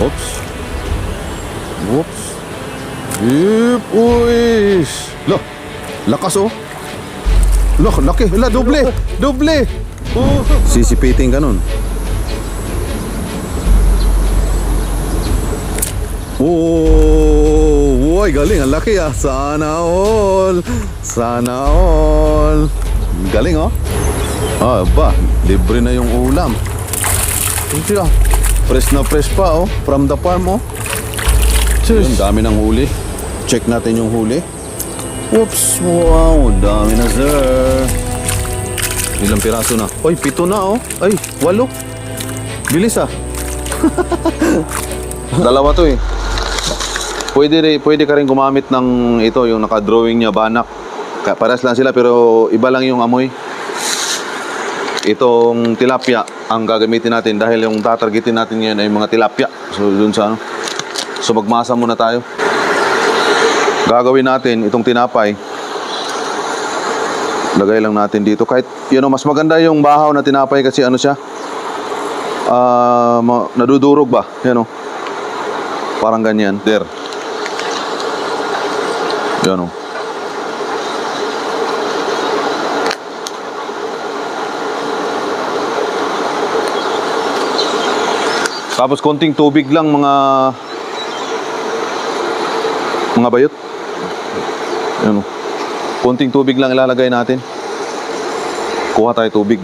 Oops. Oops. Yip. Uy. Loh. Lakas oh. Loh, laki. Hala, doble. Doble. Sisipiting ka nun. Oh, uy, galing. Ang laki ah. Sana all. Sana all. Galing oh. Ah, ba. Libre na yung ulam. Hindi ah. Fresh na fresh pa oh. From the farm oh. Yun, dami ng huli. Check natin yung huli. Oops. Wow, dami na sir. Ilang piraso na? Oy, 7 na oh. Ay, 8. Bilis ah. Dalawa to eh. Pwede ka rin gumamit ng ito, yung naka-drawing niya, banak. Paras lang sila pero iba lang yung amoy. Itong tilapia ang gagamitin natin dahil yung tatargetin natin ngayon ay mga tilapia. So dun sa ano. So magmasa muna tayo. Gagawin natin itong tinapay. Lagay lang natin dito. Kahit mas maganda yung bahaw na tinapay kasi ano siya. Nadudurog ba? Yan o. Parang ganyan. There. Yan o. Tapos konting tubig lang mga bayot. Yan o. Konting tubig lang ilalagay natin. Kuha tayo tubig.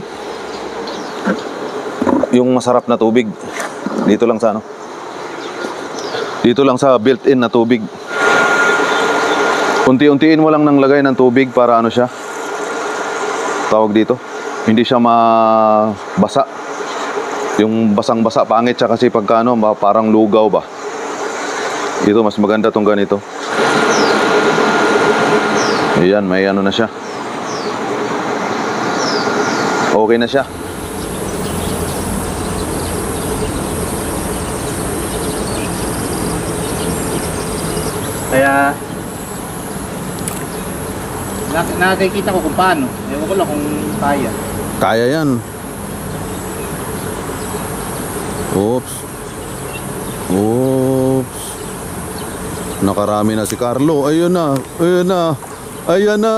Yung masarap na tubig. Dito lang sa ano. Dito lang sa built-in na tubig. Unti-untiin mo lang nang lagay ng tubig para ano siya. Tawag dito. Hindi siya mabasa. Yung basang-basa pangit siya kasi pagka ano, parang lugaw ba. Dito mas maganda tong ganito. Ayan, may ano na siya. Okay na siya. Kaya nakikita ko kung paano. Ewan ko lang kung kaya. Kaya yan. Oops. Oops. Nakarami na si Carlo. Ayun na. Ayun na. Ayan na.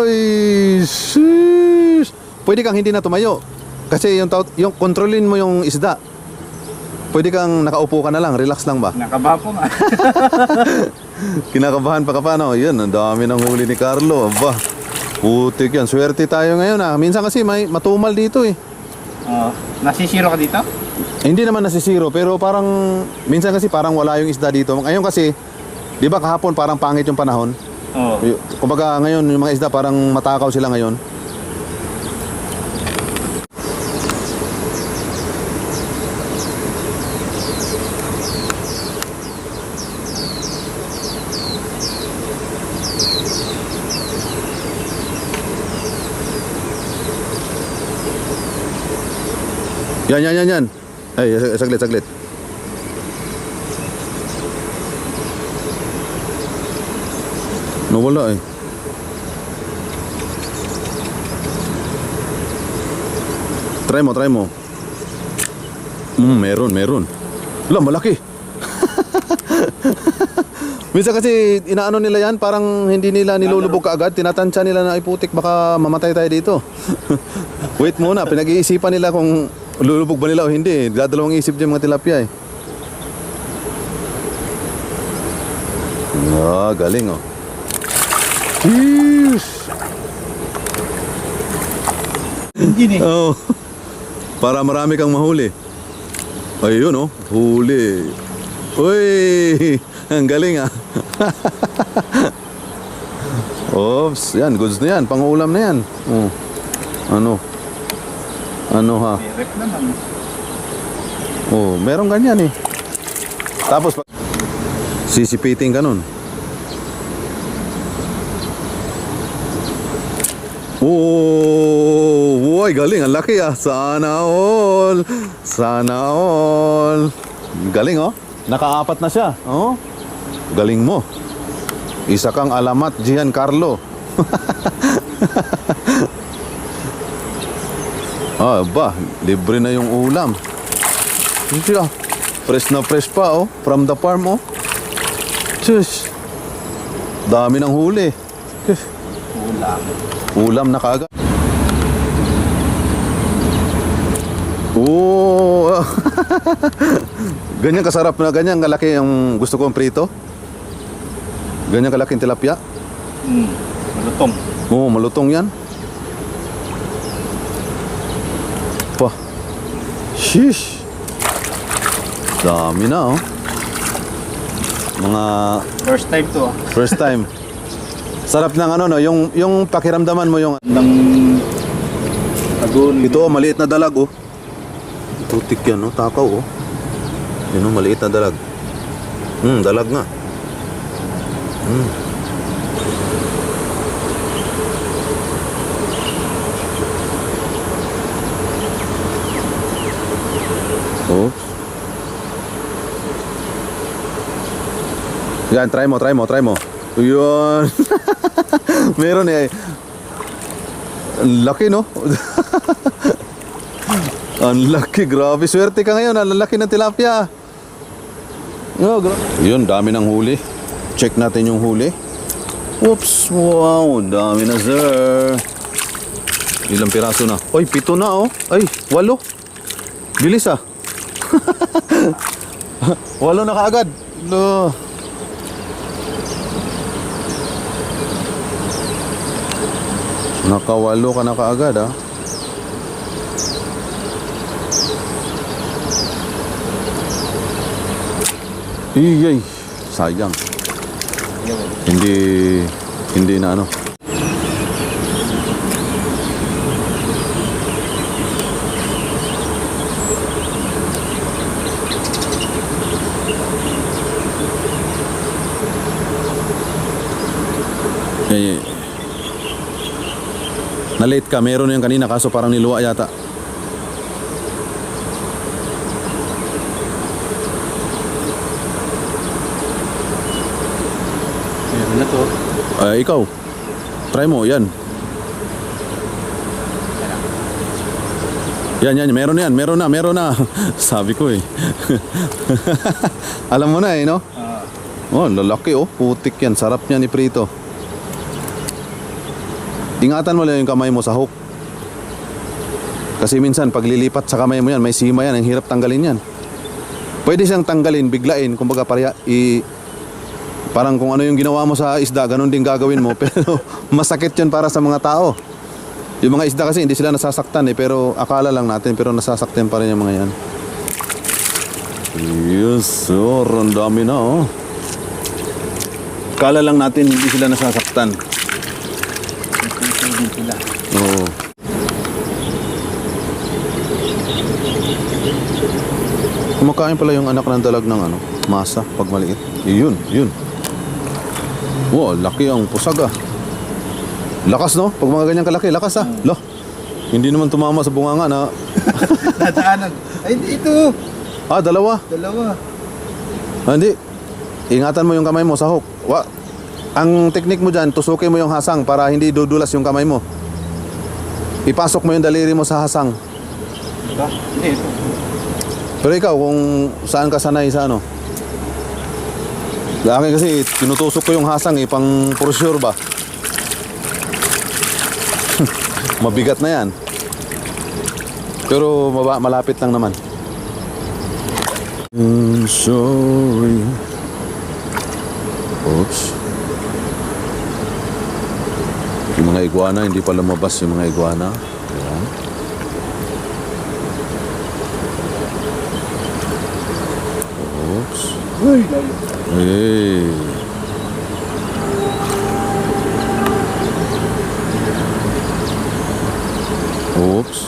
Ay. Sheesh. Pwede kang hindi na tumayo. Kasi yung kontrolin mo yung isda. Pwede kang nakaupo ka na lang. Relax lang ba? Nakabahan po nga. Kinakabahan pa ka pa, no? Yan, ang dami ng huli ni Carlo. Aba, putik yan. Swerte tayo ngayon, ah. Minsan kasi may matumal dito, eh. Nasisiro ka dito? Hindi naman nasisiro, pero parang minsan kasi parang wala yung isda dito. Ngayon kasi, di ba kahapon parang pangit yung panahon? Oo. Kumbaga ngayon, yung mga isda parang matakaw sila ngayon. Yan. Ay, saglit. Nawala eh. Try mo. Meron. Wala, malaki. Minsan kasi inaano nila yan, parang hindi nila nilulubog kaagad. Tinatansya nila na ay putik, baka mamatay tayo dito. Wait muna, pinag-iisipan nila kung lulubog ba nila o hindi. Dadalawang isip dyan mga tilapia eh. Galing oh. Yes. Hindi Oh. Para marami kang mahuli. Ayun oh, huli. Uy, ang galing ah. Oops, yan, goods na yan, pang-ulam na yan. Oh. Ano ha? Rep naman. Oh, meron ganyan eh. Tapos sisipiting ka nun. Oh, boy, galing, ang laki ah. Sana all. Galing oh. Nakaapat na siya. Oh. Galing mo. Isa kang alamat, Giancarlo. Ba, libre na yung ulam. Hindi ah. Fresh na fresh pa, oh. From the farm, oh. Tsus. Dami ng huli. Ulam. Ulam na kaagad. Oo. Ganyan kasarap na, ganyan kalaki ang gusto kong prito. Ganyan kalaking tilapia. Malutong. Oo, malutong yan. Pa. Sheesh. Dami na, oh. Mga First time to, ah. first time. Sarap ng ano, no, yung pakiramdaman mo yung Ng agon. ito, oh, maliit na dalag, oh. Putik yan, oh, takaw, oh. Yun, oh, maliit na dalag. Dalag nga. Oops. Yan, try mo. Yun. Meron eh. Ang laki, no? Ang laki, grabe. Swerte ka ngayon, ang laki ng tilapia. Yun, dami ng huli. Check natin yung huli. Oops, wow, dami na, sir. Ilang piraso na? Oy, 7 na, oh. Ay, 8. Bilis, ah. 8 na kaagad. No. Nakawalo ka na kaagad, ah. Iyay, sayang. Hindi na ano. Na-late ka, meron yung kanina kaso parang niluwa yata. Meron na to. Ikaw, try mo, yan. Yan, meron na. Sabi ko eh. Alam mo na eh, no? Oh, lalaki oh, putik yan, sarap niya ni prito. Ingatan mo lang yung kamay mo sa hook. Kasi minsan paglilipat sa kamay mo yan, may sima yan, ang hirap tanggalin yan. Pwede siyang tanggalin, biglain, kumbaga parang kung ano yung ginawa mo sa isda, ganun din gagawin mo. Pero masakit yun para sa mga tao. Yung mga isda kasi hindi sila nasasaktan eh, pero akala lang natin, pero nasasaktan pa rin yung mga yan. Yes, sir, ang dami na oh. Akala lang natin hindi sila nasasaktan. Oo. Kumakain pala yung anak ng dalag ng ano, masa pag maliit. Yun. Wow, laki ang pusag ah. Lakas no? Pag mga ganyan kalaki, lakas ah. Lo. Hindi naman tumama sa bunganga na. Nadaanan. Ay, ito. Dalawa. Hindi. Ingatan mo yung kamay mo sa hook. Ang teknik mo dyan, tusukin mo yung hasang para hindi dudulas yung kamay mo. Ipasok mo yung daliri mo sa hasang. Diba? Hindi, ito. Pero ikaw, kung saan ka sanay sa ano? Sa akin kasi, tinutusok ko yung hasang eh, pang for sure ba? Mabigat na yan. Pero malapit lang naman. I'm sorry. Oops. Yung mga iguana, hindi pa lumabas yung mga iguana. Ayan. Oops. Hey. Oops.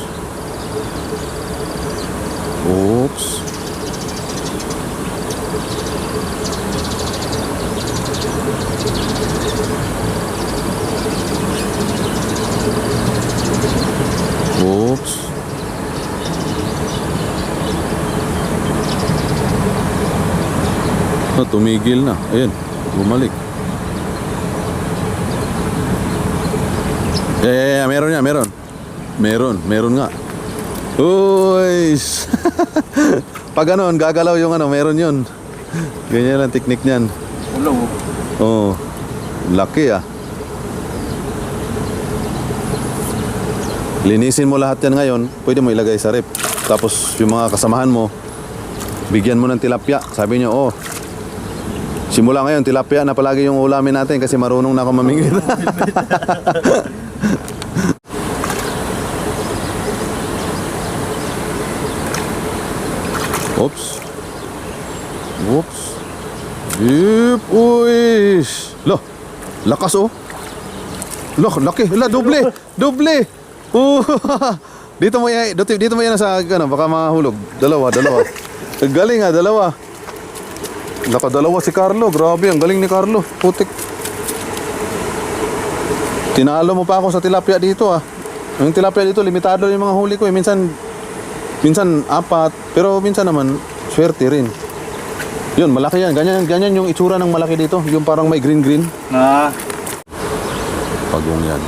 Oops. Tumigil na. Ayan, bumalik. Meron nga. Uy! Pag ganon, gagalaw yung ano, meron yun. Ganyan ang teknik niyan. Ulo. Oh, laki ah. Linisin mo lahat yan ngayon, pwede mo ilagay sa rep. Tapos yung mga kasamahan mo, bigyan mo ng tilapia. Sabi niyo, oh, simula ngayon, tilapia na palagi yung ulamin natin kasi marunong na ako mamingwit. Oops. Oops. Yep. Uy. Loh. Lakas oh. Loh, laki. La, doble. Doble. Dito mo yan sa ano, baka mahulog. Dalawa. Galing ah, dalawa. Nakadalawa si Carlo. Grabe, ang galing ni Carlo. Putik. Tinalo mo pa ako sa tilapia dito ah. Yung tilapia dito, limitado yung mga huli ko eh. Minsan 4, pero minsan naman swerte rin. Yun, malaki yan. Ganyan yung itsura ng malaki dito. Yung parang may green. Na. Pagong yan.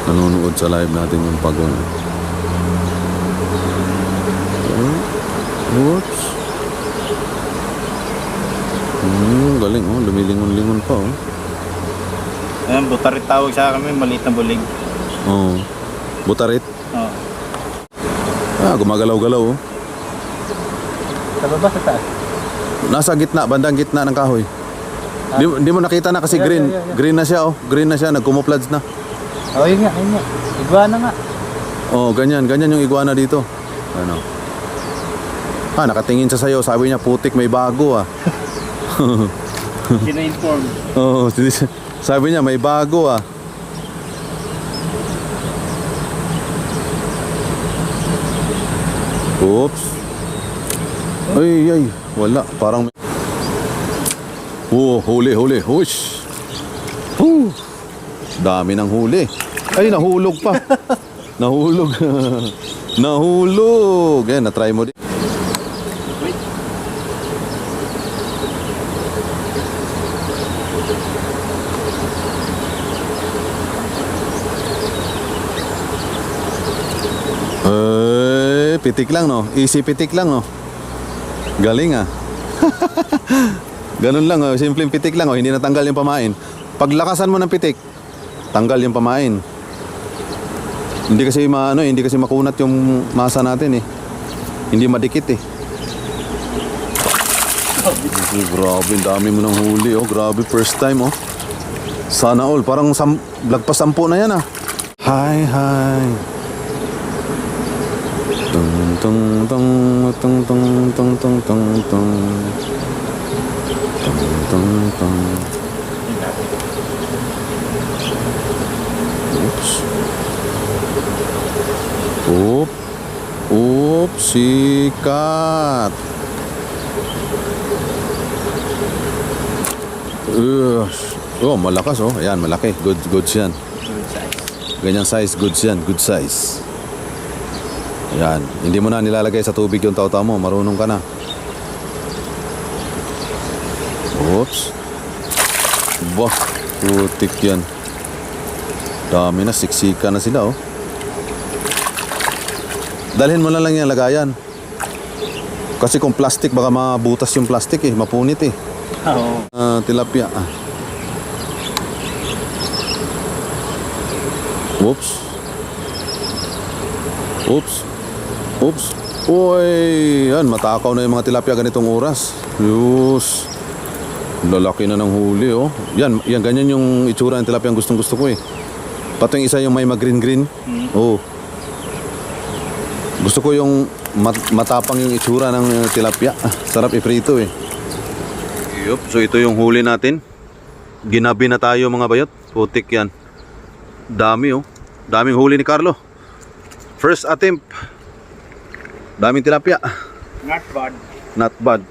Nanonood sa live natin yung pagong. Oops. Galing oh. Lumilingon-lingon pa oh. Ayan, butarit tawag sa kami, maliit na bulig. Oh. Butarit. Oo. Ah, gumagalaw-galaw oh. Sa baba, sa taas. Nasa gitna, bandang gitna ng kahoy. Di mo nakita na kasi green. Yeah. Green na siya oh. Green na siya, nagkumoplads na. Oh, yun nga. Iguana nga. Oh, ganyan yung iguana dito. Ano? Ah, nakatingin siya sa'yo. Sabi niya, putik, may bago ah. Sino-inform. Oh, sabi niya, may bago ah. Oops. Ay, wala. Parang may... Oh, huli. Hush. Dami ng huli. Ay, nahulog pa. Nahulog. Nahulog. Yan, na-try mo din. Wait. Pitik lang no. Easy pitik lang no. Galing ah. Ganun lang oh. Simpleng pitik lang oh. Hindi natanggal yung pamain. Paglakasan mo ng pitik, tanggal yung pamain. Hindi kasi hindi kasi makunat yung masa natin eh. Hindi madikit eh. Grabe, ang dami mo ng huli oh. Grabe, first time oh. Sana all, parang lagpas 10 na yan ah. Hi. Tung tung. Oops, sikat. Oh, malakas oh. Ayan, malaki. Goods yan. Good size. Ganyang size, goods yan. Good size. Ayan. Hindi mo na nilalagay sa tubig yung tao-tao mo. Marunong ka na. Oops. Bah, putik yan. Dami na, siksika na sila oh. Dalhin mo na lang yung lagayan. Kasi kung plastic, baka mabutas yung plastic eh. Mapunit eh. Oo. Tilapia. Oops. Uy, yan, matakaw na yung mga tilapia ganitong oras. Yus. Lalaki na ng huli oh. Yan, ganyan yung itsura ng tilapia ang gustong-gusto ko eh. Pati yung isa yung may mag-green. Oh. Gusto ko yung matapang yung itsura ng tilapia. Sarap iprito eh. Yup, so ito yung huli natin. Ginabi na tayo mga bayot. Putik yan. Dami oh. Daming huli ni Carlo. First attempt. Daming tilapia. Not bad. Not bad.